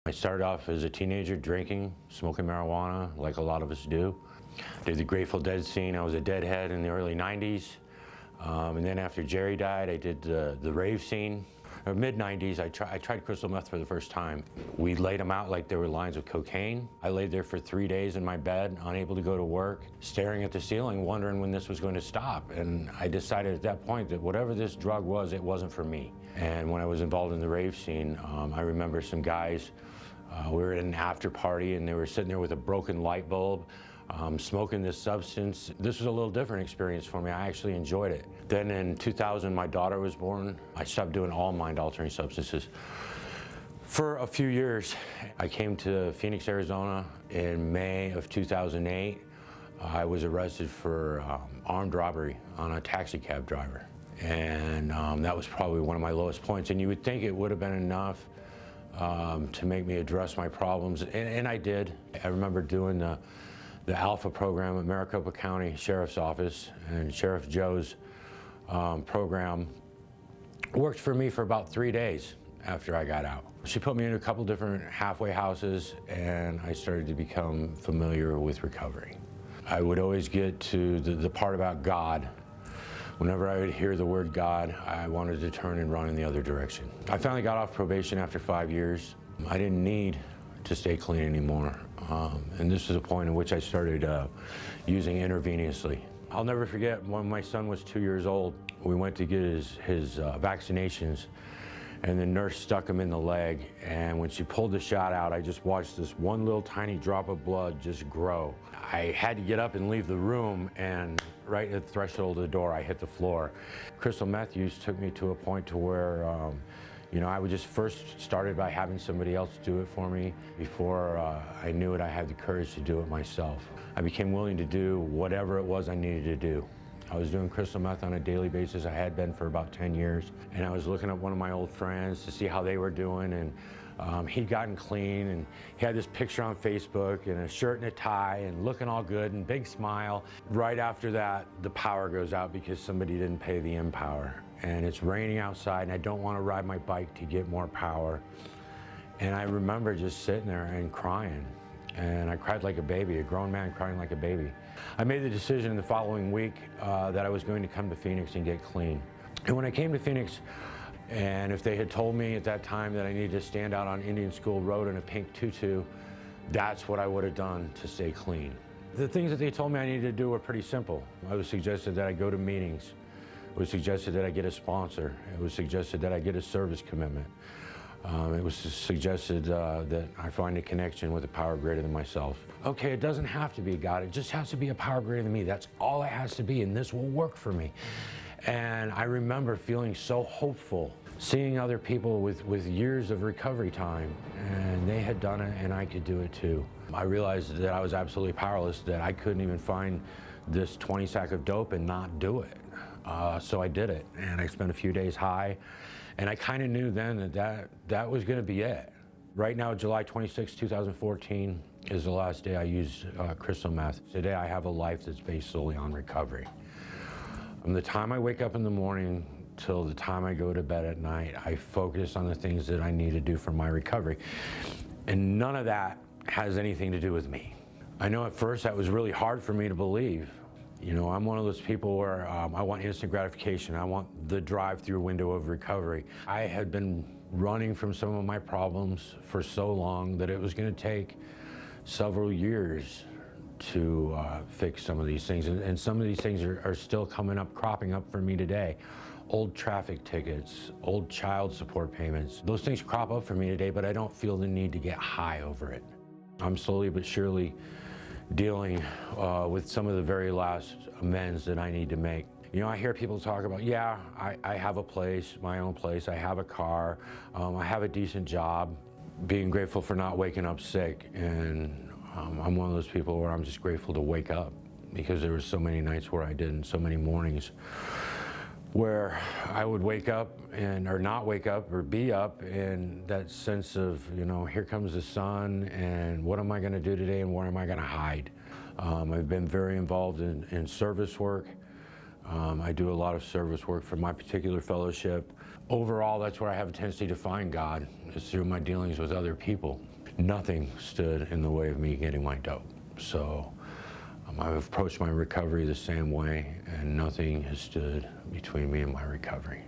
I started off as a teenager drinking, smoking marijuana, like a lot of us do. Did the Grateful Dead scene. I was a deadhead in the early 90s. And then after Jerry died, I did the rave scene. Mid-90s, I tried crystal meth for the first time. We laid them out like they were lines of cocaine. I laid there for 3 days in my bed, unable to go to work, staring at the ceiling, wondering when this was going to stop. And I decided at that point that whatever this drug was, it wasn't for me. And when I was involved in the rave scene, I remember some guys, we were at an after party and they were sitting there with a broken light bulb, smoking this substance. This was a little different experience for me. I actually enjoyed it. Then in 2000, my daughter was born. I stopped doing all mind-altering substances. For a few years, I came to Phoenix, Arizona in May of 2008. I was arrested for armed robbery on a taxi cab driver. And that was probably one of my lowest points. And you would think it would have been enough to make me address my problems, and I did. I remember doing the Alpha program at Maricopa County Sheriff's Office, and Sheriff Joe's program worked for me for about 3 days after I got out. She put me in a couple different halfway houses, and I started to become familiar with recovery. I would always get to the part about God. Whenever I would hear the word God, I wanted to turn and run in the other direction. I finally got off probation after 5 years. I didn't need to stay clean anymore. And this was a point in which I started using intravenously. I'll never forget when my son was 2 years old, we went to get his vaccinations, and the nurse stuck him in the leg, and when she pulled the shot out, I just watched this one little tiny drop of blood just grow. I had to get up and leave the room, and right at the threshold of the door, I hit the floor. Crystal meth use took me to a point to where I would just first started by having somebody else do it for me. Before I knew it, I had the courage to do it myself. I became willing to do whatever it was I needed to do. I was doing crystal meth on a daily basis. I had been for about 10 years. And I was looking at one of my old friends to see how they were doing. And he'd gotten clean, and he had this picture on Facebook and a shirt and a tie and looking all good and big smile. Right after that, the power goes out because somebody didn't pay the impower. And it's raining outside, and I don't want to ride my bike to get more power. And I remember just sitting there and crying. And I cried like a baby, a grown man crying like a baby. I made the decision the following week that I was going to come to Phoenix and get clean. And when I came to Phoenix, and if they had told me at that time that I needed to stand out on Indian School Road in a pink tutu, that's what I would have done to stay clean. The things that they told me I needed to do were pretty simple. I was suggested that I go to meetings. It was suggested that I get a sponsor. It was suggested that I get a service commitment. It was suggested that I find a connection with a power greater than myself. Okay, it doesn't have to be God. It just has to be a power greater than me. That's all it has to be, and this will work for me. And I remember feeling so hopeful, seeing other people with years of recovery time, and they had done it, and I could do it too. I realized that I was absolutely powerless, that I couldn't even find this 20 sack of dope and not do it. So I did it, and I spent a few days high, and I kind of knew then that was going to be it. Right now, July 26, 2014 is the last day I used crystal meth. Today I have a life that's based solely on recovery. From the time I wake up in the morning till the time I go to bed at night, I focus on the things that I need to do for my recovery. And none of that has anything to do with me. I know at first that was really hard for me to believe. You know, I'm one of those people where I want instant gratification. I want the drive-through window of recovery. I had been running from some of my problems for so long that it was going to take several years to fix some of these things. And some of these things are still cropping up for me today. Old traffic tickets, old child support payments. Those things crop up for me today, but I don't feel the need to get high over it. I'm slowly but surely dealing with some of the very last amends that I need to make. You know, I hear people talk about, yeah, I have a place, my own place, I have a car, I have a decent job, being grateful for not waking up sick. And I'm one of those people where I'm just grateful to wake up, because there were so many nights where I didn't, so many mornings where I would wake up or not wake up or be up, and that sense of, you know, here comes the sun, and what am I going to do today, and where am I going to hide? I've been very involved in service work. I do a lot of service work for my particular fellowship. Overall, that's where I have a tendency to find God, is through my dealings with other people. nothing stood in the way of me getting my dope. So I've approached my recovery the same way, and nothing has stood between me and my recovery.